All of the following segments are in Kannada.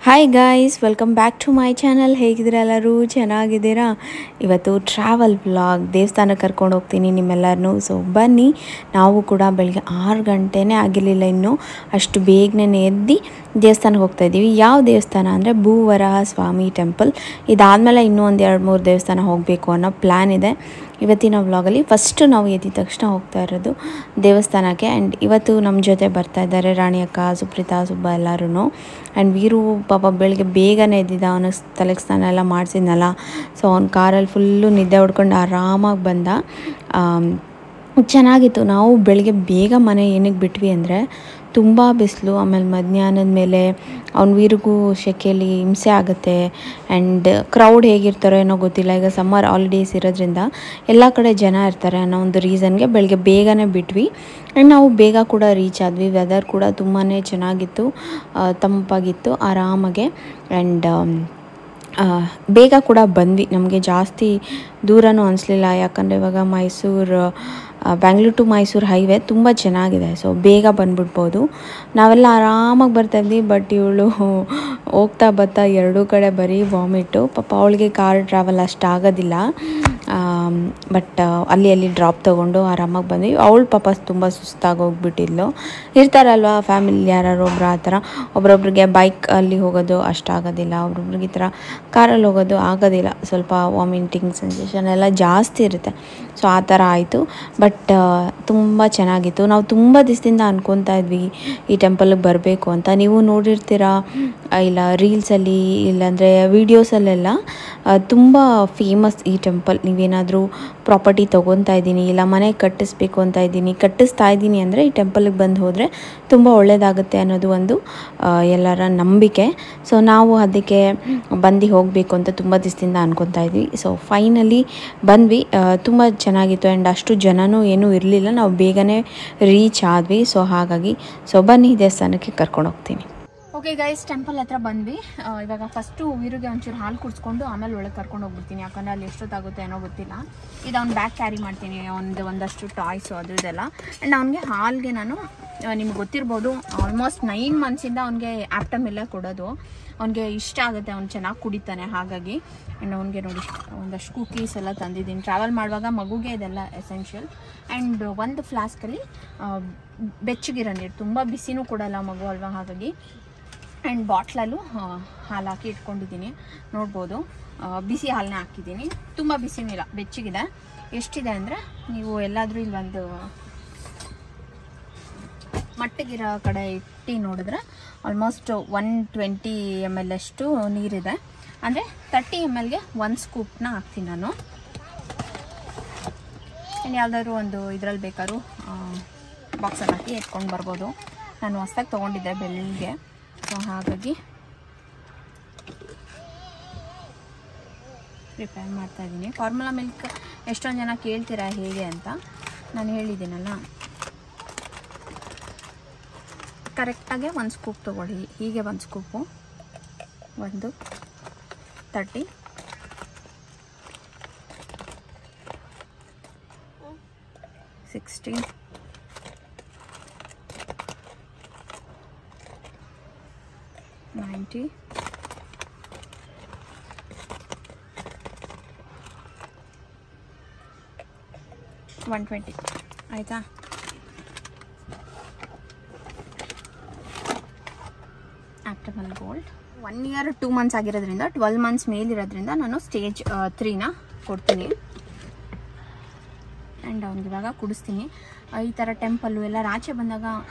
Hi guys, welcome back to my channel. ಹೇಗಿದ್ದೀರಾ ಎಲ್ಲರೂ? ಚೆನ್ನಾಗಿದ್ದೀರಾ? ಇವತ್ತು ಟ್ರಾವೆಲ್ ವ್ಲಾಗ್, ದೇವಸ್ಥಾನಕ್ಕೆ ಕರ್ಕೊಂಡು ಹೋಗ್ತೀನಿ ನಿಮ್ಮೆಲ್ಲರನ್ನೂ. ಸೊ ಬನ್ನಿ, ನಾವು ಕೂಡ ಬೆಳಗ್ಗೆ 6 ಗಂಟೆನೇ ಆಗಿರಲಿಲ್ಲ ಇನ್ನೂ, ಅಷ್ಟು ಬೇಗನೆ ಎದ್ದು ದೇವಸ್ಥಾನಕ್ಕೆ ಹೋಗ್ತಾಯಿದ್ದೀವಿ. ಯಾವ ದೇವಸ್ಥಾನ ಅಂದರೆ ಭೂವರಾಹ ಸ್ವಾಮಿ ಟೆಂಪಲ್. ಇದಾದಮೇಲೆ ಇನ್ನೂ ಒಂದು 2-3 ದೇವಸ್ಥಾನ ಹೋಗಬೇಕು ಅನ್ನೋ ಪ್ಲ್ಯಾನ್ ಇದೆ. ಇವತ್ತಿನ ವ್ಲಾಗಲ್ಲಿ ಫಸ್ಟು ನಾವು ಎದ್ದ ತಕ್ಷಣ ಹೋಗ್ತಾ ಇರೋದು ದೇವಸ್ಥಾನಕ್ಕೆ. ಆ್ಯಂಡ್ ಇವತ್ತು ನಮ್ಮ ಜೊತೆ ಬರ್ತಾ ಇದ್ದಾರೆ ರಾಣಿ ಅಕ್ಕ, ಸುಪ್ರೀತಾ, ಸುಬ್ಬ ಎಲ್ಲರೂ. ಆ್ಯಂಡ್ ವೀರು ಪಾಪ ಬೆಳಗ್ಗೆ ಬೇಗನೆ ಎದ್ದಿದ್ದ, ಅವನು ತಲೆಗೆ ಸ್ನಾನ ಎಲ್ಲ ಮಾಡಿಸಿದ್ನಲ್ಲ, ಸೊ ಅವ್ನ ಕಾರಲ್ಲಿ ಫುಲ್ಲು ನಿದ್ದೆ ಹೊಡ್ಕೊಂಡು ಆರಾಮಾಗಿ ಬಂದ. ಚೆನ್ನಾಗಿತ್ತು. ನಾವು ಬೆಳಗ್ಗೆ ಬೇಗ ಮನೆ ಏನಕ್ಕೆ ಬಿಟ್ವಿ ಅಂದರೆ ತುಂಬ ಬಿಸಿಲು, ಆಮೇಲೆ ಮಧ್ಯಾಹ್ನದ ಮೇಲೆ ಅವ್ನ ವೀರಿಗೂ ಸೆಕೆಯಲ್ಲಿ ಹಿಂಸೆ ಆಗುತ್ತೆ. ಆ್ಯಂಡ್ ಕ್ರೌಡ್ ಹೇಗಿರ್ತಾರೋ ಏನೋ ಗೊತ್ತಿಲ್ಲ, ಈಗ ಸಮ್ಮರ್ ಹಾಲಿಡೇಸ್ ಇರೋದ್ರಿಂದ ಎಲ್ಲ ಕಡೆ ಜನ ಇರ್ತಾರೆ ಅನ್ನೋ ಒಂದು ರೀಸನ್ಗೆ ಬೆಳಗ್ಗೆ ಬೇಗನೆ ಬಿಟ್ವಿ. ಆ್ಯಂಡ್ ನಾವು ಬೇಗ ಕೂಡ ರೀಚ್ ಆದ್ವಿ. ವೆದರ್ ಕೂಡ ತುಂಬಾ ಚೆನ್ನಾಗಿತ್ತು, ತಂಪಾಗಿತ್ತು, ಆರಾಮಾಗೆ. ಆ್ಯಂಡ್ ಬೇಗ ಕೂಡ ಬಂದ್ವಿ. ನಮಗೆ ಜಾಸ್ತಿ ದೂರನೂ ಅನಿಸ್ಲಿಲ್ಲ, ಯಾಕಂದರೆ ಇವಾಗ ಬ್ಯಾಂಗ್ಳೂರ್ ಟು ಮೈಸೂರು ಹೈವೇ ತುಂಬ ಚೆನ್ನಾಗಿದೆ. ಸೊ ಬೇಗ ಬಂದ್ಬಿಡ್ಬೋದು. ನಾವೆಲ್ಲ ಆರಾಮಾಗಿ ಬರ್ತಾಯಿದ್ವಿ. ಬಟ್ ಇವಳು ಹೋಗ್ತಾ ಬರ್ತಾ ಎರಡೂ ಕಡೆ ಬರೀ ವಾಮಿಟು. ಪಾಪ ಅವಳಿಗೆ ಕಾರ್ ಟ್ರಾವೆಲ್ ಅಷ್ಟು ಆಗೋದಿಲ್ಲ. ಬಟ್ ಅಲ್ಲಿ ಡ್ರಾಪ್ ತೊಗೊಂಡು ಆರಾಮಾಗಿ ಬಂದ್ವಿ. ಅವಳು ಪಾಪ ತುಂಬ ಸುಸ್ತಾಗಿ ಹೋಗ್ಬಿಟ್ಟಿದ್ಲು. ಇರ್ತಾರಲ್ವ ಫ್ಯಾಮಿಲಿ ಯಾರು ಒಬ್ರು ಆ ಥರ, ಒಬ್ರೊಬ್ರಿಗೆ ಬೈಕಲ್ಲಿ ಹೋಗೋದು ಅಷ್ಟಾಗೋದಿಲ್ಲ, ಒಬ್ರೊಬ್ರಿಗೆ ಈ ಥರ ಕಾರಲ್ಲಿ ಹೋಗೋದು ಆಗೋದಿಲ್ಲ. ಸ್ವಲ್ಪ ವಾಮಿಟಿಂಗ್ ಸೆನ್ಸೇಷನ್ ಎಲ್ಲ ಜಾಸ್ತಿ ಇರುತ್ತೆ. ಸೊ ಆ ಥರ ಆಯಿತು. ಬಟ್ ತುಂಬ ಚೆನ್ನಾಗಿತ್ತು. ನಾವು ತುಂಬ ದಿವಸದಿಂದ ಅನ್ಕೊತಾ ಇದ್ವಿ ಈ ಟೆಂಪಲ್ಗೆ ಬರಬೇಕು ಅಂತ. ನೀವು ನೋಡಿರ್ತೀರಾ ಇಲ್ಲ ರೀಲ್ಸಲ್ಲಿ, ಇಲ್ಲಾಂದರೆ ವೀಡಿಯೋಸಲ್ಲೆಲ್ಲ. ತುಂಬ ಫೇಮಸ್ ಈ ಟೆಂಪಲ್. ನೀವೇನಾದರೂ ಪ್ರಾಪರ್ಟಿ ತೊಗೊತಾ ಇದ್ದೀನಿ, ಇಲ್ಲ ಮನೆ ಕಟ್ಟಿಸ್ತಾ ಇದ್ದೀನಿ ಅಂದರೆ ಈ ಟೆಂಪಲ್ಗೆ ಬಂದು ಹೋದರೆ ತುಂಬ ಒಳ್ಳೆಯದಾಗುತ್ತೆ ಅನ್ನೋದು ಒಂದು ಎಲ್ಲರ ನಂಬಿಕೆ. ಸೊ ನಾವು ಅದಕ್ಕೆ ಬಂದು ಹೋಗಬೇಕು ಅಂತ ತುಂಬ ದಿವಸದಿಂದ ಅನ್ಕೊತಾ ಇದ್ವಿ. ಸೊ ಫೈನಲಿ ಬಂದ್ವಿ. ತುಂಬ ಚೆನ್ನಾಗಿತ್ತು. ಆ್ಯಂಡ್ ಅಷ್ಟು ಜನನೂ ಏನೂ ಇರಲಿಲ್ಲ, ನಾವು ಬೇಗನೆ ರೀಚ್ ಆದ್ವಿ. ಸೊ ಹಾಗಾಗಿ ಬನ್ನಿ ದೇವಸ್ಥಾನಕ್ಕೆ ಕರ್ಕೊಂಡು ಹೋಗ್ತೀನಿ. ಓಕೆ ಗೈಸ್, ಟೆಂಪಲ್ ಹತ್ರ ಬಂದ್ವಿ. ಇವಾಗ ಫಸ್ಟು ವೀರಿಗೆ ಒಂಚೂರು ಹಾಲು ಕುಡಿಸ್ಕೊಂಡು ಆಮೇಲೆ ಒಳಗೆ ಕರ್ಕೊಂಡು ಹೋಗ್ಬಿಡ್ತೀನಿ, ಯಾಕಂದರೆ ಅಲ್ಲಿ ಎಷ್ಟೊತ್ತಾಗುತ್ತೆ ಏನೋ ಗೊತ್ತಿಲ್ಲ. ಇದು ಅವ್ನು ಬ್ಯಾಗ್ ಕ್ಯಾರಿ ಮಾಡ್ತೀನಿ, ಒಂದಷ್ಟು ಟಾಯ್ಸು ಅದು ಇದೆಲ್ಲ. ಆ್ಯಂಡ್ ಅವ್ನಿಗೆ ಹಾಲಿಗೆ ನಾನು, ನಿಮ್ಗೆ ಗೊತ್ತಿರ್ಬೋದು, ಆಲ್ಮೋಸ್ಟ್ 9 ಮಂತ್ಸಿಂದ ಅವ್ನಿಗೆ ಆ್ಯಪ್ಟಮಿಲ್ಲ ಕೊಡೋದು. ಅವ್ನಿಗೆ ಇಷ್ಟ ಆಗುತ್ತೆ, ಅವ್ನು ಚೆನ್ನಾಗಿ ಕುಡಿತಾನೆ. ಹಾಗಾಗಿ ಆ್ಯಂಡ್ ಅವ್ನಿಗೆ ನೋಡಿ ಒಂದಷ್ಟು ಕುಕೀಸ್ ಎಲ್ಲ ತಂದಿದ್ದೀನಿ. ಟ್ರಾವೆಲ್ ಮಾಡುವಾಗ ಮಗುಗೆ ಇದೆಲ್ಲ ಎಸೆನ್ಷಿಯಲ್. ಆ್ಯಂಡ್ ಒಂದು ಫ್ಲಾಸ್ಕಲ್ಲಿ ಬೆಚ್ಚಗಿರೋ ನೀರು, ತುಂಬ ಬಿಸಿನೂ ಕೊಡಲ್ಲ ಮಗು ಅಲ್ವಾ, ಹಾಗಾಗಿ. ಆ್ಯಂಡ್ ಬಾಟ್ಲಲ್ಲೂ ಹಾಲು ಹಾಕಿ ಇಟ್ಕೊಂಡಿದ್ದೀನಿ, ನೋಡ್ಬೋದು. ಬಿಸಿ ಹಾಲನ್ನೇ ಹಾಕಿದ್ದೀನಿ, ತುಂಬ ಬಿಸಿನೂ ಇಲ್ಲ, ಬೆಚ್ಚಗಿದೆ. ಎಷ್ಟಿದೆ ಅಂದರೆ, ನೀವು ಎಲ್ಲಾದರೂ ಇಲ್ಲಿ ಒಂದು ಮಟ್ಟಗಿರೋ ಕಡೆ ಇಟ್ಟು ನೋಡಿದ್ರೆ ಆಲ್ಮೋಸ್ಟ್ 120 ml ಅಷ್ಟು ನೀರಿದೆ. ಅಂದರೆ 30 mlಗೆ 1 ಸ್ಕೂಪ್ನ ಹಾಕ್ತೀನಿ ನಾನು. ಇನ್ನು ಯಾವುದಾದ್ರು ಒಂದು ಇದರಲ್ಲಿ ಬೇಕಾದ್ರೂ ಬಾಕ್ಸಲ್ಲಿ ಹಾಕಿ ಎತ್ಕೊಂಡು ಬರ್ಬೋದು. ನಾನು ಹೊಸ್ದಾಗಿ ತೊಗೊಂಡಿದ್ದೆ ಬೆಳ್ಳಿಗೆ, ಸೊ ಹಾಗಾಗಿ ಪ್ರಿಪೇರ್ ಮಾಡ್ತಾಯಿದ್ದೀನಿ. ಫಾರ್ಮುಲಾ ಮಿಲ್ಕ್ ಎಷ್ಟೊಂದು ಜನ ಕೇಳ್ತೀರಾ ಹೇಗೆ ಅಂತ, ನಾನು ಹೇಳಿದ್ದೀನಲ್ಲ. ಕರೆಕ್ಟಾಗೆ 1 ಸ್ಕೂಪ್ ತೊಗೊಳ್ಳಿ. ಹೀಗೆ 1 ಸ್ಕೂಪು, 1 30 60 90 120 ಆಯಿತಾ. ಆಪ್ಟಮಲ್ ಗೋಲ್ಡ್ 1 year 2 months ಆಗಿರೋದ್ರಿಂದ, 12 months ಮೇಲಿರೋದ್ರಿಂದ ನಾನು ಸ್ಟೇಜ್ 3ನ ಕೊಡ್ತೀನಿ. ಆ್ಯಂಡ್ ಅವ್ನಿಗೆ ಇವಾಗ ಕುಡಿಸ್ತೀನಿ. ಈ ಥರ ಟೆಂಪಲ್ಲು ಎಲ್ಲ ಆಚೆ ಬಂದಾಗ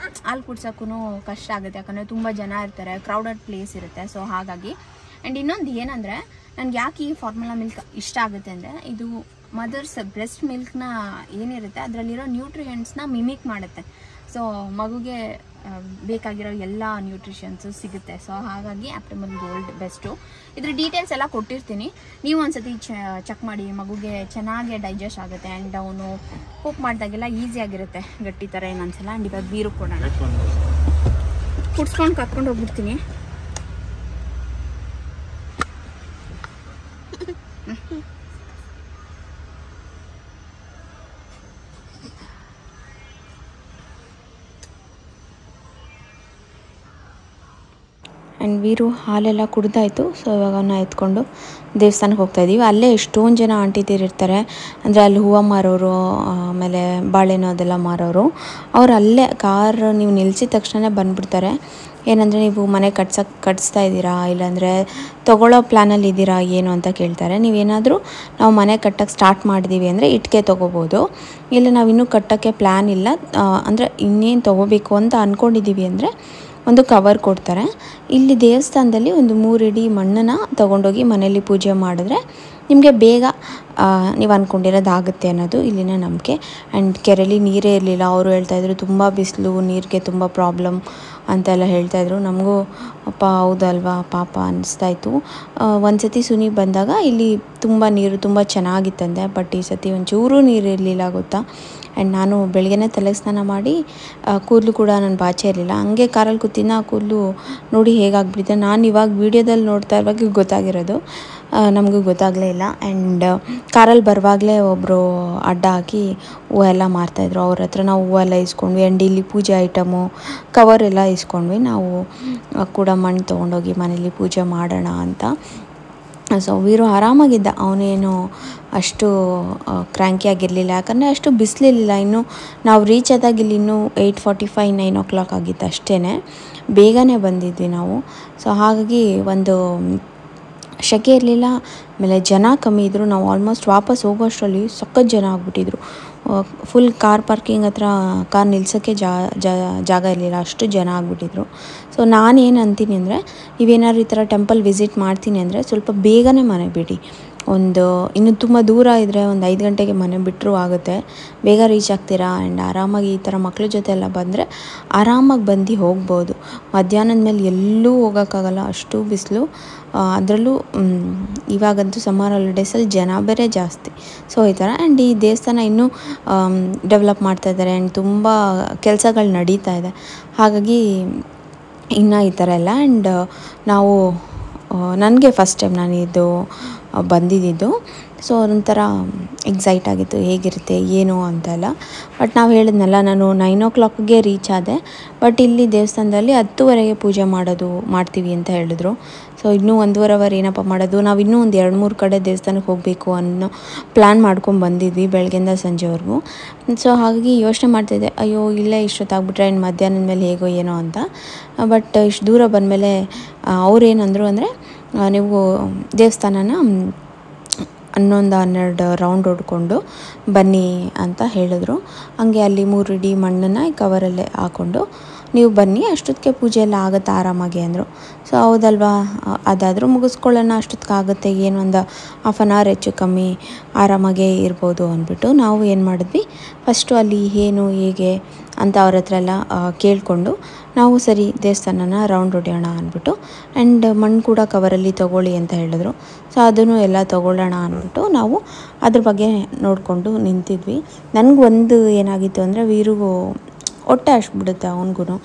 ಹಾಲು ಕುಡ್ಸೋಕ್ಕೂ ಕಷ್ಟ ಆಗುತ್ತೆ, ಯಾಕಂದರೆ ತುಂಬ ಜನ ಇರ್ತಾರೆ, ಕ್ರೌಡೆಡ್ ಪ್ಲೇಸ್ ಇರುತ್ತೆ. ಸೊ ಹಾಗಾಗಿ. ಆ್ಯಂಡ್ ಇನ್ನೊಂದು ಏನಂದರೆ, ನನಗೆ ಯಾಕೆ ಈ ಫಾರ್ಮುಲಾ ಮಿಲ್ಕ್ ಇಷ್ಟ ಆಗುತ್ತೆ ಅಂದರೆ, ಇದು ಮದರ್ಸ್ ಬ್ರೆಸ್ಟ್ ಮಿಲ್ಕ್ನ ಏನಿರುತ್ತೆ ಅದರಲ್ಲಿರೋ ನ್ಯೂಟ್ರಿಯೆಂಟ್ಸ್ನ ಮಿಮಿಕ್ ಮಾಡುತ್ತೆ. ಸೊ ಮಗುಗೆ ಬೇಕಾಗಿರೋ ಎಲ್ಲ ನ್ಯೂಟ್ರಿಷನ್ಸು ಸಿಗುತ್ತೆ. ಸೊ ಹಾಗಾಗಿ ಆಪ್ಟಮಲ್ ಗೋಲ್ಡ್ ಬೆಸ್ಟು. ಇದ್ರ ಡೀಟೇಲ್ಸ್ ಎಲ್ಲ ಕೊಟ್ಟಿರ್ತೀನಿ, ನೀವು ಒಂದ್ಸತಿ ಚೆಕ್ ಮಾಡಿ. ಮಗುಗೆ ಚೆನ್ನಾಗಿ ಡೈಜೆಸ್ಟ್ ಆಗುತ್ತೆ. ಆ್ಯಂಡ್ ಅವನು ಕುಕ್ ಮಾಡಿದಾಗೆಲ್ಲ ಈಸಿಯಾಗಿರುತ್ತೆ, ಗಟ್ಟಿ ಥರ ಏನು ಅನ್ಸಲ್ಲ. ಆ್ಯಂಡ್ ಇವಾಗ ಬೀರು ಕೊಡೋಣ, ಕುಡ್ಸ್ಕೊಂಡು ಕರ್ಕೊಂಡು ಹೋಗ್ಬಿಡ್ತೀನಿ. ಆ್ಯಂಡ್ ವೀರು ಹಾಲೆಲ್ಲ ಕುಡ್ದಾಯಿತು. ಸೊ ಇವಾಗ ಅವನ್ನ ಎತ್ಕೊಂಡು ದೇವಸ್ಥಾನಕ್ಕೆ ಹೋಗ್ತಾಯಿದ್ದೀವಿ. ಅಲ್ಲೇ ಎಷ್ಟೊಂದು ಜನ ಆಂಟಿದಿರಿರ್ತಾರೆ, ಅಂದರೆ ಅಲ್ಲಿ ಹೂವು ಮಾರೋರು, ಆಮೇಲೆ ಬಾಳೆಹಣ್ಣು ಅದೆಲ್ಲ ಮಾರೋರು. ಅವ್ರು ಅಲ್ಲೇ ಕಾರ್ ನೀವು ನಿಲ್ಲಿಸಿದ ತಕ್ಷಣ ಬಂದುಬಿಡ್ತಾರೆ. ಏನಂದರೆ ನೀವು ಮನೆ ಕಟ್ಸ್ತಾ ಇದ್ದೀರಾ, ಇಲ್ಲಾಂದರೆ ತೊಗೊಳ್ಳೋ ಪ್ಲ್ಯಾನಲ್ಲಿ ಇದ್ದೀರಾ ಏನು ಅಂತ ಕೇಳ್ತಾರೆ. ನೀವೇನಾದರೂ ನಾವು ಮನೆ ಕಟ್ಟೋಕ್ಕೆ ಸ್ಟಾರ್ಟ್ ಮಾಡಿದ್ದೀವಿ ಅಂದರೆ ಇಟ್ಟಿಗೆ ತೊಗೋಬೋದು, ಇಲ್ಲ ನಾವು ಇನ್ನೂ ಕಟ್ಟೋಕ್ಕೆ ಪ್ಲ್ಯಾನ್ ಇಲ್ಲ, ಅಂದರೆ ಇನ್ನೇನು ತೊಗೋಬೇಕು ಅಂತ ಅಂದ್ಕೊಂಡಿದ್ದೀವಿ ಅಂದರೆ ಒಂದು ಕವರ್ ಕೊಡ್ತಾರೆ. ಇಲ್ಲಿ ದೇವಸ್ಥಾನದಲ್ಲಿ ಒಂದು 3 ಇಡಿ ಮಣ್ಣನ್ನು ತೊಗೊಂಡೋಗಿ ಮನೆಯಲ್ಲಿ ಪೂಜೆ ಮಾಡಿದ್ರೆ ನಿಮಗೆ ಬೇಗ ನೀವು ಅಂದ್ಕೊಂಡಿರೋದಾಗುತ್ತೆ ಅನ್ನೋದು ಇಲ್ಲಿನ ನಂಬಿಕೆ. ಆ್ಯಂಡ್ ಕೆರೆಯಲ್ಲಿ ನೀರೇ ಇರಲಿಲ್ಲ. ಅವರು ಹೇಳ್ತಾಯಿದ್ರು ತುಂಬ ಬಿಸಿಲು, ನೀರಿಗೆ ತುಂಬ ಪ್ರಾಬ್ಲಮ್ ಅಂತೆಲ್ಲ ಹೇಳ್ತಾಯಿದ್ರು. ನಮಗೂ ಅಪ್ಪ ಹೌದಲ್ವಾ ಪಾಪ ಅನ್ನಿಸ್ತಾಯಿತ್ತು. ಒಂದು ಸತಿ ಸುನಿ ಬಂದಾಗ ಇಲ್ಲಿ ತುಂಬ ನೀರು ತುಂಬ ಚೆನ್ನಾಗಿತ್ತಂದೆ, ಬಟ್ ಈ ಸತಿ ಒಂಚೂರು ನೀರು ಇರಲಿಲ್ಲ ಗೊತ್ತಾ. ಆ್ಯಂಡ್ ನಾನು ಬೆಳಗ್ಗೆನೇ ತಲೆಗೆ ಸ್ನಾನ ಮಾಡಿ ಕೂದಲು ಕೂಡ ನಾನು ಬಾಚೇ ಇರಲಿಲ್ಲ, ಹಂಗೆ ಕಾರಲ್ಲಿ ಕೂತಿನ ಕೂದಲು ನೋಡಿ ಹೇಗಾಗ್ಬಿಟ್ಟಿದೆ. ನಾನು ಇವಾಗ ವೀಡಿಯೋದಲ್ಲಿ ನೋಡ್ತಾ ಇರುವಾಗ ಗೊತ್ತಾಗಿರೋದು, ನಮಗೂ ಗೊತ್ತಾಗಲೇ ಇಲ್ಲ. ಆ್ಯಂಡ್ ಕಾರಲ್ಲಿ ಬರುವಾಗಲೇ ಒಬ್ಬರು ಅಡ್ಡ ಹಾಕಿ ಹೂವೆಲ್ಲ ಮಾರ್ತಾಯಿದ್ರು. ಅವ್ರ ಹತ್ರ ನಾವು ಹೂವೆಲ್ಲ ಇಸ್ಕೊಂಡ್ವಿ. ಆ್ಯಂಡ್ ಇಲ್ಲಿ ಪೂಜೆ ಐಟಮು ಕವರೆಲ್ಲ ಇಸ್ಕೊಂಡ್ವಿ. ನಾವು ಕೂಡ ಮಣ್ಣು ತೊಗೊಂಡೋಗಿ ಮನೇಲಿ ಪೂಜೆ ಮಾಡೋಣ ಅಂತ. ಸೊ ವೀರು ಆರಾಮಾಗಿದ್ದ, ಅವನೇನು ಅಷ್ಟು ಕ್ರ್ಯಾಂಕಿ ಆಗಿರಲಿಲ್ಲ, ಯಾಕಂದರೆ ಅಷ್ಟು ಬಿಸಿಲಿರಲಿಲ್ಲ. ಇನ್ನು ನಾವು ರೀಚ್ ಆದಾಗ ಇಲ್ಲಿ ಇನ್ನೂ 8:45 9 o'clock ಆಗಿತ್ತು ಅಷ್ಟೇ, ಬೇಗನೆ ಬಂದಿದ್ವಿ ನಾವು. ಸೊ ಹಾಗಾಗಿ ಒಂದು ಶೆಕೆ ಇರಲಿಲ್ಲ, ಆಮೇಲೆ ಜನ ಕಮ್ಮಿ ಇದ್ದರು. ನಾವು ಆಲ್ಮೋಸ್ಟ್ ವಾಪಸ್ ಹೋಗೋಷ್ಟರಲ್ಲಿ ಸಖತ್ ಜನ ಆಗಿಬಿಟ್ಟಿದ್ರು. ಫುಲ್ ಕಾರ್ ಪಾರ್ಕಿಂಗ್ ಹತ್ರ ಕಾರ್ ನಿಲ್ಸೋಕ್ಕೆ ಜಾಗ ಇರಲಿಲ್ಲ, ಅಷ್ಟು ಜನ ಆಗಿಬಿಟ್ಟಿದ್ರು. ಸೊ ನಾನೇನು ಅಂತೀನಿ ಅಂದರೆ, ನೀವೇನಾದ್ರು ಈ ಥರ ಟೆಂಪಲ್ ವಿಸಿಟ್ ಮಾಡ್ತೀನಿ ಅಂದರೆ ಸ್ವಲ್ಪ ಬೇಗನೆ ಮನೆ ಬಿಡಿ. ಇನ್ನು ತುಂಬ ದೂರ ಇದ್ದರೆ ಒಂದು 5 ಗಂಟೆಗೆ ಮನೆ ಬಿಟ್ಟರೂ ಆಗುತ್ತೆ, ಬೇಗ ರೀಚ್ ಆಗ್ತೀರಾ. ಆ್ಯಂಡ್ ಆರಾಮಾಗಿ ಈ ಥರ ಮಕ್ಳ ಜೊತೆ ಎಲ್ಲ ಬಂದರೆ ಆರಾಮಾಗಿ ಬಂದು ಹೋಗ್ಬೋದು. ಮಧ್ಯಾಹ್ನದ ಮೇಲೆ ಎಲ್ಲೂ ಹೋಗೋಕ್ಕಾಗಲ್ಲ, ಅಷ್ಟು ಬಿಸಿಲು. ಅದರಲ್ಲೂ ಇವಾಗಂತೂ ಸಮ್ಮರ್ ಹಾಲಿಡೇಸಲ್ಲಿ ಜನ ಬೇರೆ ಜಾಸ್ತಿ. ಸೊ ಈ ಥರ. ಆ್ಯಂಡ್ ಈ ದೇವಸ್ಥಾನ ಇನ್ನೂ ಡೆವಲಪ್ ಮಾಡ್ತಾಯಿದ್ದಾರೆ ಆ್ಯಂಡ್ ತುಂಬ ಕೆಲಸಗಳು ನಡೀತಾ ಇದೆ, ಹಾಗಾಗಿ ಇನ್ನು ಈ ಥರ ಎಲ್ಲ. ಆ್ಯಂಡ್ ನಾವು ನನಗೆ ಫಸ್ಟ್ ಟೈಮ್ ನಾನು ಬಂದಿದ್ದು. ಸೊ ಒಂಥರ ಎಕ್ಸೈಟ್ ಆಗಿತ್ತು, ಹೇಗಿರುತ್ತೆ ಏನು ಅಂತೆಲ್ಲ. ಬಟ್ ನಾವು ಹೇಳಿದ್ನಲ್ಲ, ನಾನು 9 o'clockಗೆ ರೀಚ್ ಆದೆ, ಬಟ್ ಇಲ್ಲಿ ದೇವಸ್ಥಾನದಲ್ಲಿ 10:30ಗೆ ಪೂಜೆ ಮಾಡ್ತೀವಿ ಅಂತ ಹೇಳಿದ್ರು. ಸೊ ಇನ್ನೂ 1.5 hour ಏನಪ್ಪ ಮಾಡೋದು, ನಾವು ಇನ್ನೂ ಒಂದು 2-3 ಕಡೆ ದೇವಸ್ಥಾನಕ್ಕೆ ಹೋಗಬೇಕು ಅನ್ನೋ ಪ್ಲ್ಯಾನ್ ಮಾಡ್ಕೊಂಡು ಬಂದಿದ್ವಿ ಬೆಳಗ್ಗೆಯಿಂದ ಸಂಜೆವರೆಗೂ. ಸೊ ಹಾಗಾಗಿ ಯೋಚನೆ ಮಾಡ್ತಿದ್ದೆ, ಅಯ್ಯೋ ಇಲ್ಲೇ ಇಷ್ಟೊತ್ತಾಗ್ಬಿಟ್ರೆ ಇನ್ನು ಮಧ್ಯಾಹ್ನದ ಮೇಲೆ ಹೇಗೋ ಏನೋ ಅಂತ. ಬಟ್ ಇಷ್ಟು ದೂರ ಬಂದಮೇಲೆ ಅವ್ರೇನಂದರು ಅಂದರೆ, ನೀವು ದೇವಸ್ಥಾನನ 11-12 ರೌಂಡ್ ಹೊಡ್ಕೊಂಡು ಬನ್ನಿ ಅಂತ ಹೇಳಿದ್ರು. ಹಂಗೆ ಅಲ್ಲಿ 3 ಇಡಿ ಮಣ್ಣನ್ನು ಈ ಕವರಲ್ಲೇ ಹಾಕ್ಕೊಂಡು ನೀವು ಬನ್ನಿ, ಅಷ್ಟೊತ್ತಿಗೆ ಪೂಜೆ ಎಲ್ಲ ಆಗುತ್ತೆ ಆರಾಮಾಗಿ ಅಂದರು. ಸೊ ಹೌದಲ್ವಾ, ಅದಾದರೂ ಮುಗಿಸ್ಕೊಳ್ಳೋಣ, ಅಷ್ಟೊತ್ತಿಗಾಗುತ್ತೆ, ಏನು ಒಂದು 1/2 hour ಹೆಚ್ಚು ಕಮ್ಮಿ ಆರಾಮಾಗೇ ಇರ್ಬೋದು ಅಂದ್ಬಿಟ್ಟು ನಾವು ಏನು ಮಾಡಿದ್ವಿ, ಫಸ್ಟು ಅಲ್ಲಿ ಏನು ಹೇಗೆ ಅಂತ ಅವ್ರ ಹತ್ರ ಎಲ್ಲ ಕೇಳಿಕೊಂಡು ನಾವು ಸರಿ ದೇವಸ್ಥಾನನ ರೌಂಡ್ ಹೊಡೆಯೋಣ ಅಂದ್ಬಿಟ್ಟು. ಆ್ಯಂಡ್ ಮಣ್ಣು ಕೂಡ ಕವರಲ್ಲಿ ತೊಗೊಳ್ಳಿ ಅಂತ ಹೇಳಿದ್ರು. ಸೊ ಅದನ್ನು ಎಲ್ಲ ತೊಗೊಳ್ಳೋಣ ಅಂದ್ಬಿಟ್ಟು ನಾವು ಅದ್ರ ಬಗ್ಗೆ ನೋಡಿಕೊಂಡು ನಿಂತಿದ್ವಿ. ನನಗೊಂದು ಏನಾಗಿತ್ತು ಅಂದರೆ, ವೀರಿಗೂ ಹೊಟ್ಟೆ ಹಸ್ಬಿಡುತ್ತೆ, ಅವನಿಗೂ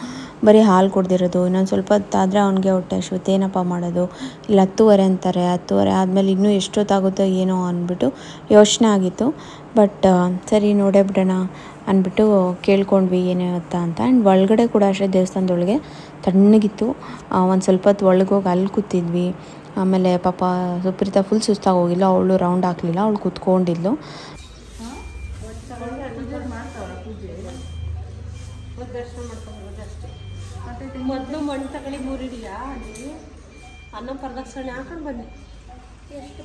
ಬರೀ ಹಾಲು ಕುಡ್ದಿರೋದು. ಇನ್ನೊಂದು ಸ್ವಲ್ಪ ಹೊತ್ತಾದರೆ ಅವನಿಗೆ ಹೊಟ್ಟೆ ಹಸ್ಯುತ್ತೆ, ಏನಪ್ಪ ಮಾಡೋದು. ಇಲ್ಲಿ 10:30 ಅಂತಾರೆ, 10:30 ಆದಮೇಲೆ ಇನ್ನೂ ಎಷ್ಟೊತ್ತಾಗುತ್ತೋ ಏನೋ ಅಂದ್ಬಿಟ್ಟು ಯೋಚನೆ ಆಗಿತ್ತು. ಬಟ್ ಸರಿ ನೋಡೇ ಬಿಡೋಣ ಅಂದ್ಬಿಟ್ಟು ಕೇಳ್ಕೊಂಡ್ವಿ ಏನೇ ಗೊತ್ತಾ ಅಂತ. ಆ್ಯಂಡ್ ಒಳಗಡೆ ಕೂಡ ಅಷ್ಟೇ ದೇವಸ್ಥಾನದೊಳಗೆ ತಣ್ಣಗಿತ್ತು. ಒಂದು ಸ್ವಲ್ಪ ಹೊತ್ತು ಒಳಗೋಗಿ ಅಲ್ಲಿ ಕೂತಿದ್ವಿ. ಆಮೇಲೆ ಪಾಪ ಸುಪ್ರೀತಾ ಫುಲ್ ಸುಸ್ತಾಗಿ ಹೋಗಿಲ್ಲ, ಅವಳು ರೌಂಡ್ ಹಾಕಲಿಲ್ಲ, ಅವಳು ಕೂತ್ಕೊಂಡಿದ್ಲು. ಮೊದಲು ಮಣ್ಣು ತಗೊಳ್ಳಿ 3 ಇಡಿಯಾ ಅಲ್ಲಿ ಅನ್ನ ಪ್ರದಕ್ಷಿಣೆ ಹಾಕೊಂಡು ಬನ್ನಿ. ಎಷ್ಟು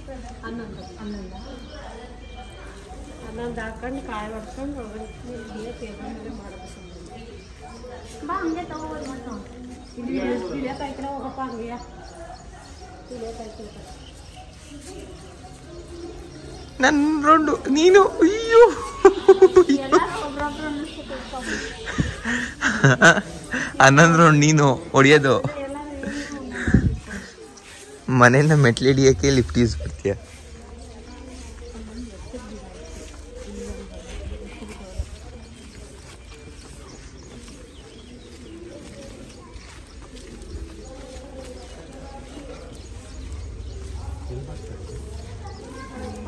11 ಹಾಕೊಂಡು ಕಾಯಿ ಹೊಡ್ಕೊಂಡು ಒಳಗಡೆ ಟೇಬಲ್ ಮೇಲೆ ಮಾಡಬೇಕು. ಬಾ ಹಂಗೆ ತಗೋಬೋದು. ಮತ್ತು ಇಲ್ಲಿ ಇಳಿಯೋಕಾಯ್ತಿಲ್ಲ, ಹೋಗಪ್ಪ ಹಂಗೆ ಇಳಿಯೋಕಾಯ್ತಿಲ್ಲ. ನನ್ನ ರೌಂಡು ನೀನು, ಅಯ್ಯೋ ಹನ್ನೊಂದು ರೌಂಡ್ ನೀನು ಹೊಡಿಯೋದು. ಮನೆಯಿಂದ ಮೆಟ್ಲು ಹಿಡಿಯೋಕ್ಕೆ ಲಿಫ್ಟ್ ಯೂಸ್ ಬರ್ತೀಯ.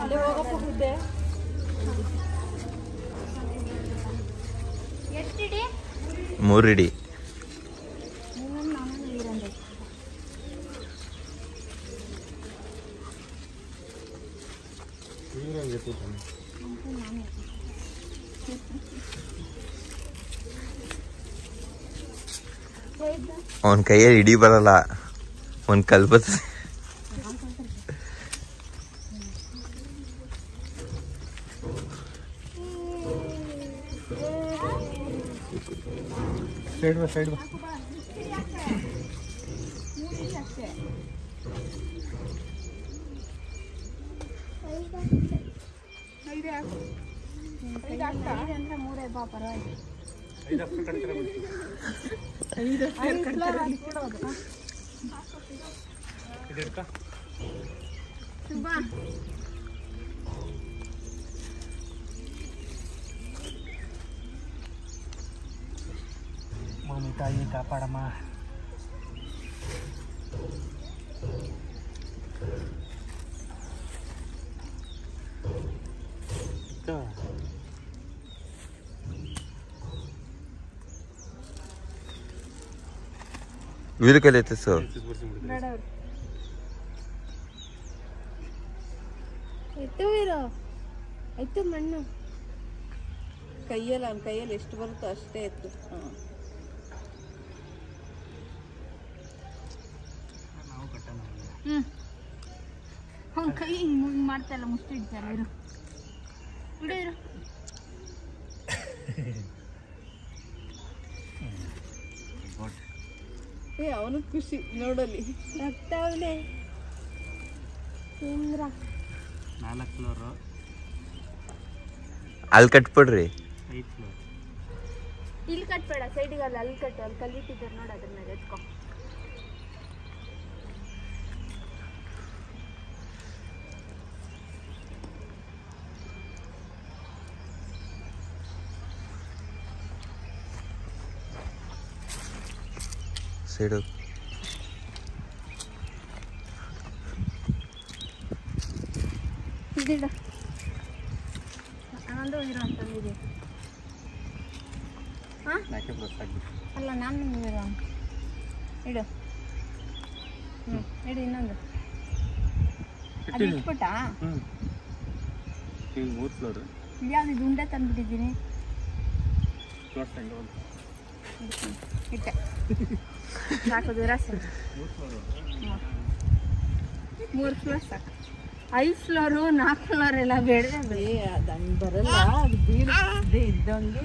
ಅಲ್ಲಿ ಹೋಗಪ್ಪ ಹುದ್ದೆ. ಎಷ್ಟಿಡಿ? 3 ಇಡಿ. ಅವನ ಕೈಯಲ್ಲಿ ಹಿಡಿ ಬರಲ್ಲ, ಒಂದ್ ಕಲ್ಬತ್. ಸೈಡ್ ಬಾ ಮಮ್ಮಿ ತಾಯಿ ಕಾಪಾಡಮ್ಮ. వీలు కలిగితే సార్ ಆಯ್ತು ಮಣ್ಣು ಕೈಯಲ್ಲಿ ಅವ್ನ ಕೈಯಲ್ಲಿ ಎಷ್ಟು ಬರುತ್ತೋ ಅಷ್ಟೇ ಎತ್ತು. ಅವ್ನ ಕೈ ಹಿಂಗೆ ಮಾಡ್ತಾ ಇಲ್ಲ, ಮುಷ್ಟಿ ಇಡ್ತಾರೆ ಇರು ಬಿಡು. ಅವನು ಖುಷಿ ನೋಡಲಿ. ಆಗ್ತಾವನೆ 4 ಫ್ಲೋರು, ಅಲ್ಲಿ ಕಟ್ಬಿಡ್ರಿ. 5 ಫ್ಲೋರ್. ಇಲ್ಲಿ ಕಟ್ಬೇಡ, ಸೈಡಿಗೆ ಅಲ್ಲಿ ಕಟ್ಟು. ಅಲ್ಲಿ ಕಲ್ಲಿಟ್ಟಿದ್ದಾರೆ ನೋಡಿ, ಅದ್ರ ಮೇಲೆ ಎತ್ಕೊ. ಸೈಡು ಇದಿಡ ಅನ್ನೊಂದು ಇರೋ ಅಂತಂದಿದೆ. ಹಾಂ ಅಲ್ಲ, ನಾನು ಇರೋ ಇಡು. ಇಡು ಇನ್ನೊಂದು. ಅದು ಇಟ್ಬಿಟ್ಟಾ? 3 ಫ್ಲೋರ್. ಯಾವ್ದು ಇದು ಉಂಡೆ ತಂದ್ಬಿಟ್ಟಿದ್ದೀನಿ. ಇಟ್ಟೆ ಸಾಕು, ದೂರ ಸಾಕು. 3 ಫ್ಲೋರ್ ಸಾಕು. 5 ಫ್ಲೋರು 4 ಫ್ಲೋರ್ ಎಲ್ಲ ಬೇಡವೇ ಬೇಡ. ಅದು ಹಂಗೆ ಬರಲ್ಲ, ಅದು ಬೀಳದೆ ಇದ್ದಂಗೆ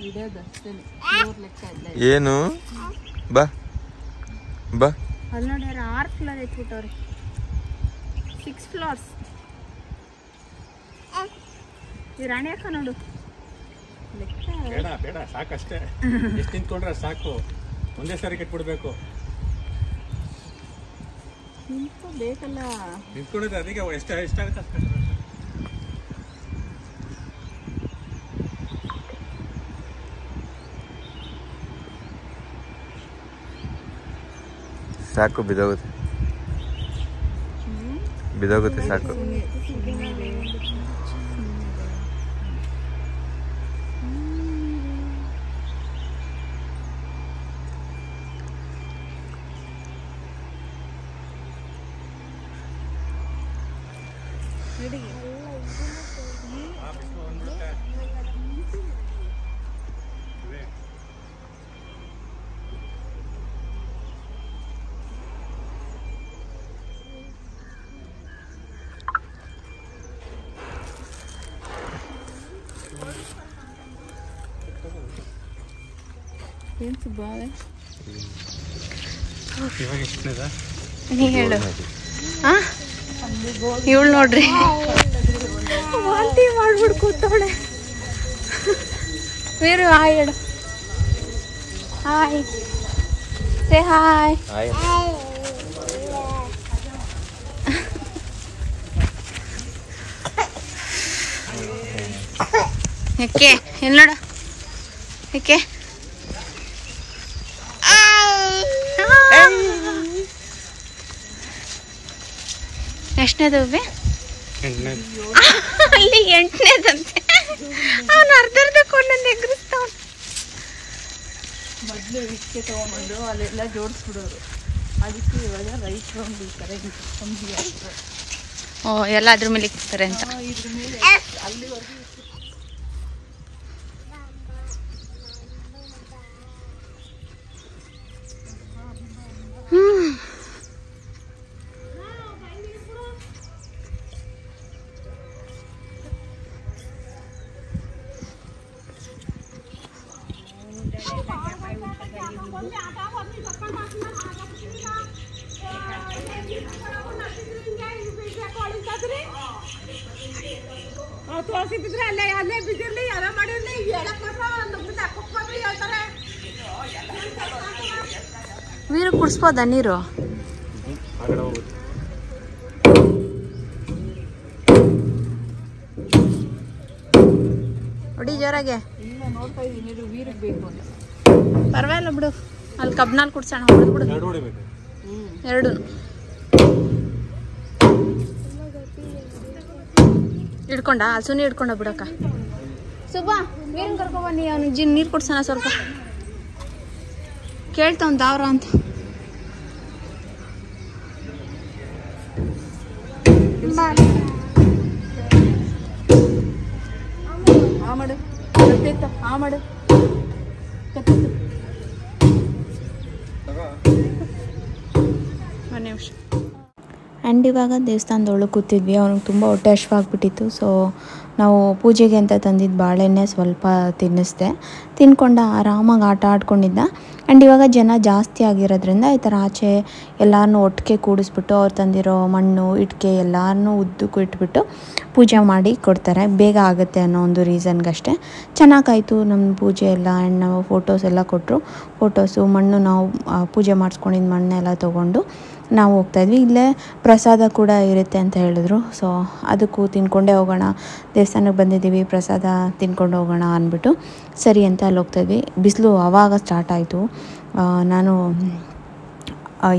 ಇಡೋದು ಅಷ್ಟೇ. 3 ಲೆಕ್ಕ ಇಲ್ಲ ಏನು. ಬಾ ಬಾ. ಅಲ್ಲಿ ನೋಡಿ 6 ಫ್ಲೋರ್ ಎತ್ಬಿಟ್ಟವ್ರಿ. 6 ಫ್ಲೋರ್ಸ್. ಈ ರಾಣಿ ಅಕ್ಕ ನೋಡು ಬೇಡ ಬೇಡ ಸಾಕಷ್ಟೇ. ಎಷ್ಟು ನಿಂತ್ಕೊಂಡ್ರೆ ಸಾಕು, ಒಂದೇ ಸಾರಿ ಕಟ್ಬಿಡ್ಬೇಕು. ನಿಂತು ಬೇಕಲ್ಲ ನಿಂತ್ಕೊಂಡಿದ್ರೆ ಅದಕ್ಕೆ ಎಷ್ಟಾಗುತ್ತೆ ಅಷ್ಟು. ಸಾಕು, ಬಿದೋಗುತ್ತೆ ಬಿದೋಗುತ್ತೆ ಸಾಕು. ಏನು ಸುಬ್ಬಾವೆ ಇವಾಗ ಎಷ್ಟನೇದ ನೀ ಹೇಳು. ಹಾಂ ಇವಳು ನೋಡ್ರಿ ವಾಂತಿ ಮಾಡ್ಬಿಟ್ಟು ಕೂತವಳೆ. ವೀರು ಹಾಯ್ ಹೇಳು. Hi say hi. ಯಾಕೆ ಎಲ್ಲಿ ನೋಡು ಯಾಕೆ ಎಷ್ಟನೇದು ಅಲ್ಲಿ 8ನೇದಂತೆ. ಅವನು ಅರ್ಧ ಕೊಂಡೊಂದು ಎಗ್ರಿಸ್ತಾವ. ಮೊದಲು ಇಷ್ಟಕ್ಕೆ ತೊಗೊಂಬಂದು ಅಲ್ಲೆಲ್ಲ ಜೋಡಿಸ್ಬಿಡೋರು. ಅದಕ್ಕೆ ಇವಾಗ ರೈತರು ಒಂದು ಈ ಥರ ಓ ಎಲ್ಲ ಅದ್ರ ಮೇಲೆ ಇಕ್ತಾರೆ ಅಂತ. ವೀರು ಕುಡಿಸ್ಬೋದಾ ನೀರು? ಹೊಡಿ ಜೋರಾಗೆ. ಪರವಾಗಿಲ್ಲ ಬಿಡು, ಅಲ್ಲಿ ಕಬ್ನಲ್ಲಿ ಕುಡ್ಸೋಣ. ಹೊಡೆದು ಬಿಡು ಎರಡು. ಹಿಡ್ಕೊಂಡ ಹಸುನಿ ಹಿಡ್ಕೊಂಡ ಬಿಡಕ್ಕ. ಸುಬ್ಬಾ ವೀರನ್ ಕರ್ಕೊಬನ್ನಿ, ಅವನಿಗೆ ನೀರು ಕುಡ್ಸೋಣ ಸ್ವಲ್ಪ. ಕೇಳ್ತಾವ್ ದಾವ್ರ ಅಂತ. ಮಾಡು ಒಂದು ನಿಮಿಷ. ಆ್ಯಂಡ್ ಇವಾಗ ದೇವಸ್ಥಾನದೊಳಗೆ ಕೂತಿದ್ವಿ. ಅವ್ನಿಗೆ ತುಂಬ ಹೊಟ್ಟೆ ಹಶ್ವಾಗ್ಬಿಟ್ಟಿತ್ತು. ಸೊ ನಾವು ಪೂಜೆಗೆ ಅಂತ ತಂದಿದ್ದು ಬಾಳೆಣ್ಣೆ ಸ್ವಲ್ಪ ತಿನ್ನಿಸ್ದೆ. ತಿನ್ಕೊಂಡು ಆರಾಮಾಗಿ ಆಟ ಆಡ್ಕೊಂಡಿದ್ದ. ಆ್ಯಂಡ್ ಇವಾಗ ಜನ ಜಾಸ್ತಿ ಆಗಿರೋದ್ರಿಂದ ಈ ಥರ ಆಚೆ ಎಲ್ಲರನ್ನೂ ಒಟ್ಟಿಗೆ ಕೂಡಿಸ್ಬಿಟ್ಟು ಅವ್ರು ತಂದಿರೋ ಮಣ್ಣು ಇಟ್ಟಿಗೆ ಎಲ್ಲರನ್ನೂ ಉದ್ದಕ್ಕೂ ಇಟ್ಬಿಟ್ಟು ಪೂಜೆ ಮಾಡಿ ಕೊಡ್ತಾರೆ. ಬೇಗ ಆಗುತ್ತೆ ಅನ್ನೋ ಒಂದು ರೀಸನ್ಗಷ್ಟೇ. ಚೆನ್ನಾಗಾಯಿತು ನಮ್ಮ ಪೂಜೆ ಎಲ್ಲ. ಆ್ಯಂಡ್ ನಾವು ಫೋಟೋಸ್ ಎಲ್ಲ ಕೊಟ್ಟರು. ಫೋಟೋಸು ಮಣ್ಣು ನಾವು ಪೂಜೆ ಮಾಡಿಸ್ಕೊಂಡಿದ್ದು ಮಣ್ಣೆಲ್ಲ ತೊಗೊಂಡು ನಾವು ಹೋಗ್ತಾಯಿದ್ವಿ. ಇಲ್ಲೇ ಪ್ರಸಾದ ಕೂಡ ಇರುತ್ತೆ ಅಂತ ಹೇಳಿದ್ರು. ಸೊ ಅದಕ್ಕೂ ತಿನ್ಕೊಂಡೇ ಹೋಗೋಣ, ದೇವಸ್ಥಾನಕ್ಕೆ ಬಂದಿದ್ದೀವಿ, ಪ್ರಸಾದ ತಿನ್ಕೊಂಡು ಹೋಗೋಣ ಅಂದ್ಬಿಟ್ಟು ಸರಿ ಅಂತ ಅಲ್ಲಿ ಹೋಗ್ತಾಯಿದ್ವಿ. ಬಿಸಿಲು ಆವಾಗ ಸ್ಟಾರ್ಟ್ ಆಯಿತು. ನಾನು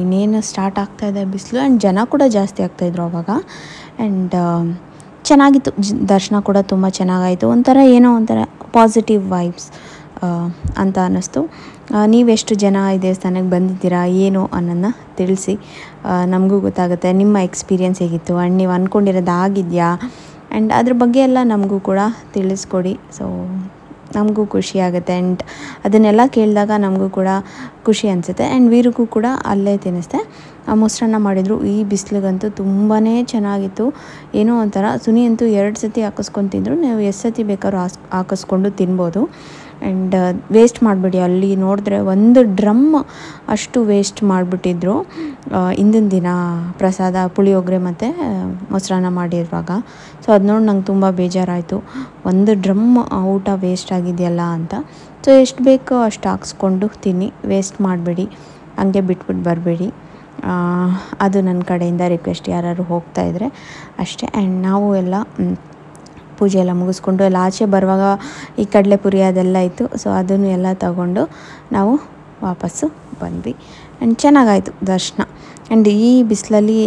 ಇನ್ನೇನು ಸ್ಟಾರ್ಟ್ ಆಗ್ತಾಯಿದೆ ಬಿಸಿಲು. ಆ್ಯಂಡ್ ಜನ ಕೂಡ ಜಾಸ್ತಿ ಆಗ್ತಾಯಿದ್ರು ಆವಾಗ. ಆ್ಯಂಡ್ ಚೆನ್ನಾಗಿತ್ತು. ದರ್ಶನ ಕೂಡ ತುಂಬ ಚೆನ್ನಾಗಾಯಿತು. ಏನೋ ಒಂಥರ ಪಾಸಿಟಿವ್ ವೈಬ್ಸ್ ಅಂತ ಅನ್ನಿಸ್ತು. ನೀವೆಷ್ಟು ಜನ ಈ ದೇವಸ್ಥಾನಕ್ಕೆ ಬಂದಿದ್ದೀರಾ ಏನು ಅನ್ನೋದನ್ನ ತಿಳಿಸಿ, ನಮಗೂ ಗೊತ್ತಾಗುತ್ತೆ ನಿಮ್ಮ ಎಕ್ಸ್ಪೀರಿಯೆನ್ಸ್ ಹೇಗಿತ್ತು. ಆ್ಯಂಡ್ ನೀವು ಅಂದ್ಕೊಂಡಿರೋದು ಆಗಿದೆಯಾ ಆ್ಯಂಡ್ ಅದ್ರ ಬಗ್ಗೆ ಎಲ್ಲ ನಮಗೂ ಕೂಡ ತಿಳಿಸ್ಕೊಡಿ. ಸೊ ನಮಗೂ ಖುಷಿ ಆಗುತ್ತೆ. ಆ್ಯಂಡ್ ಅದನ್ನೆಲ್ಲ ಕೇಳಿದಾಗ ನಮಗೂ ಕೂಡ ಖುಷಿ ಅನಿಸುತ್ತೆ. ಆ್ಯಂಡ್ ವೀರಿಗೂ ಕೂಡ ಅಲ್ಲೇ ತಿನ್ನಿಸ್ದೆ. ಮೊಸರನ್ನ ಮಾಡಿದರು. ಈ ಬಿಸಿಲಿಗಂತೂ ತುಂಬಾ ಚೆನ್ನಾಗಿತ್ತು. ಏನೋ ಒಂಥರ ಸುನಿ ಅಂತೂ 2 ಸತಿ ಹಾಕಿಸ್ಕೊಂಡು ತಿಂದರು. ನೀವು ಎಷ್ಟು ಸತಿ ಬೇಕಾದ್ರೂ ಹಾಕಿಸ್ಕೊಂಡು ತಿನ್ಬೋದು. ಆ್ಯಂಡ್ ವೇಸ್ಟ್ ಮಾಡಿಬಿಡಿ. ಅಲ್ಲಿ ನೋಡಿದ್ರೆ 1 ಡ್ರಮ್ ಅಷ್ಟು ವೇಸ್ಟ್ ಮಾಡಿಬಿಟ್ಟಿದ್ರು ಹಿಂದಿನ ದಿನ ಪ್ರಸಾದ ಪುಳಿಯೋಗರೆ ಮತ್ತು ಮೊಸರನ್ನ ಮಾಡಿರುವಾಗ. ಸೊ ಅದು ನೋಡಿ ನಂಗೆ ತುಂಬ ಬೇಜಾರಾಯಿತು. 1 ಡ್ರಮ್ ಊಟ ವೇಸ್ಟ್ ಆಗಿದೆಯಲ್ಲ ಅಂತ. ಸೊ ಎಷ್ಟು ಬೇಕೋ ಅಷ್ಟು ಹಾಕ್ಸ್ಕೊಂಡು ತಿನ್ನಿ, ವೇಸ್ಟ್ ಮಾಡಬೇಡಿ, ಹಂಗೆ ಬಿಟ್ಬಿಟ್ಟು ಬರಬೇಡಿ. ಅದು ನನ್ನ ಕಡೆಯಿಂದ ರಿಕ್ವೆಸ್ಟ್. ಯಾರು ಹೋಗ್ತಾಯಿದ್ರೆ ಅಷ್ಟೇ. ಆ್ಯಂಡ್ ನಾವು ಎಲ್ಲ ಪೂಜೆ ಎಲ್ಲ ಮುಗಿಸ್ಕೊಂಡು ಎಲ್ಲ ಆಚೆ ಬರುವಾಗ ಈ ಕಡಲೆಪುರಿ ಅದೆಲ್ಲ ಇತ್ತು. ಸೊ ಅದನ್ನು ಎಲ್ಲ ತಗೊಂಡು ನಾವು ವಾಪಸ್ಸು ಬಂದ್ವಿ. ಆ್ಯಂಡ್ ಚೆನ್ನಾಗಾಯಿತು ದರ್ಶನ. ಆ್ಯಂಡ್ ಈ ಬಿಸಿಲಲ್ಲಿ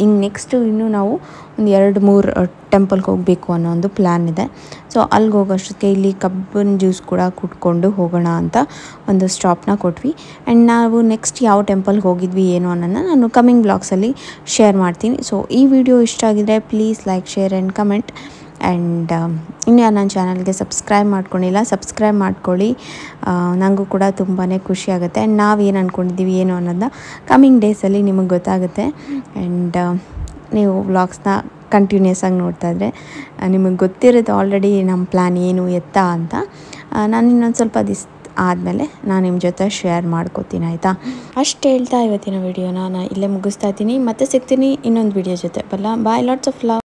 ಹಿಂಗೆ ನೆಕ್ಸ್ಟು ಇನ್ನೂ ನಾವು ಒಂದು 2-3 ಟೆಂಪಲ್ಗೆ ಹೋಗಬೇಕು ಅನ್ನೋ ಒಂದು ಪ್ಲ್ಯಾನ್ ಇದೆ. ಸೊ ಅಲ್ಲಿಗೆ ಹೋಗೋಷ್ಟಕ್ಕೆ ಇಲ್ಲಿ ಕಬ್ಬಿನ ಜ್ಯೂಸ್ ಕೂಡ ಕುಟ್ಕೊಂಡು ಹೋಗೋಣ ಅಂತ ಒಂದು ಸ್ಟಾಪ್ನ ಕೊಟ್ವಿ. ಆ್ಯಂಡ್ ನಾವು ನೆಕ್ಸ್ಟ್ ಯಾವ ಟೆಂಪಲ್ಗೆ ಹೋಗಿದ್ವಿ ಏನು ಅನ್ನೋದನ್ನ ನಾನು ಕಮಿಂಗ್ ಬ್ಲಾಗ್ಸಲ್ಲಿ ಶೇರ್ ಮಾಡ್ತೀನಿ. ಸೊ ಈ ವಿಡಿಯೋ ಇಷ್ಟ ಆಗಿದ್ರೆ please like, share and comment. And ಇನ್ನು ನನ್ನ ಚಾನಲ್ಗೆ ಸಬ್ಸ್ಕ್ರೈಬ್ ಮಾಡ್ಕೊಂಡಿಲ್ಲ, ಸಬ್ಸ್ಕ್ರೈಬ್ ಮಾಡ್ಕೊಳ್ಳಿ. ನನಗೂ ಕೂಡ ತುಂಬಾ ಖುಷಿ ಆಗುತ್ತೆ. ಆ್ಯಂಡ್ ನಾವೇನು ಅಂದ್ಕೊಂಡಿದ್ದೀವಿ ಏನು ಅನ್ನೋದನ್ನ ಕಮಿಂಗ್ ಡೇಸಲ್ಲಿ ನಿಮಗೆ ಗೊತ್ತಾಗುತ್ತೆ. ಆ್ಯಂಡ್ ನೀವು ವ್ಲಾಗ್ಸ್ನ ಕಂಟಿನ್ಯೂಸ್ ಆಗಿ ನೋಡ್ತಾಯಿದ್ರೆ ನಿಮಗೆ ಗೊತ್ತಿರುತ್ತೆ ಆಲ್ರೆಡಿ ನಮ್ಮ ಪ್ಲ್ಯಾನ್ ಏನು ಎತ್ತ ಅಂತ. ನಾನು ಇನ್ನೊಂದು ಸ್ವಲ್ಪ ದಿವಸ ಆದಮೇಲೆ ನಾನು ನಿಮ್ಮ ಜೊತೆ ಶೇರ್ ಮಾಡ್ಕೋತೀನಿ, ಆಯಿತಾ? ಅಷ್ಟು ಹೇಳ್ತಾ ಇವತ್ತಿನ ವಿಡಿಯೋನ ನಾನು ಇಲ್ಲೇ ಮುಗಿಸ್ತಾ ಇದ್ದೀನಿ. ಮತ್ತೆ ಸಿಗ್ತೀನಿ ಇನ್ನೊಂದು ವಿಡಿಯೋ ಜೊತೆ. ಬಾಯ್, ಲಾಟ್ಸ್ ಆಫ್ ಲವ್.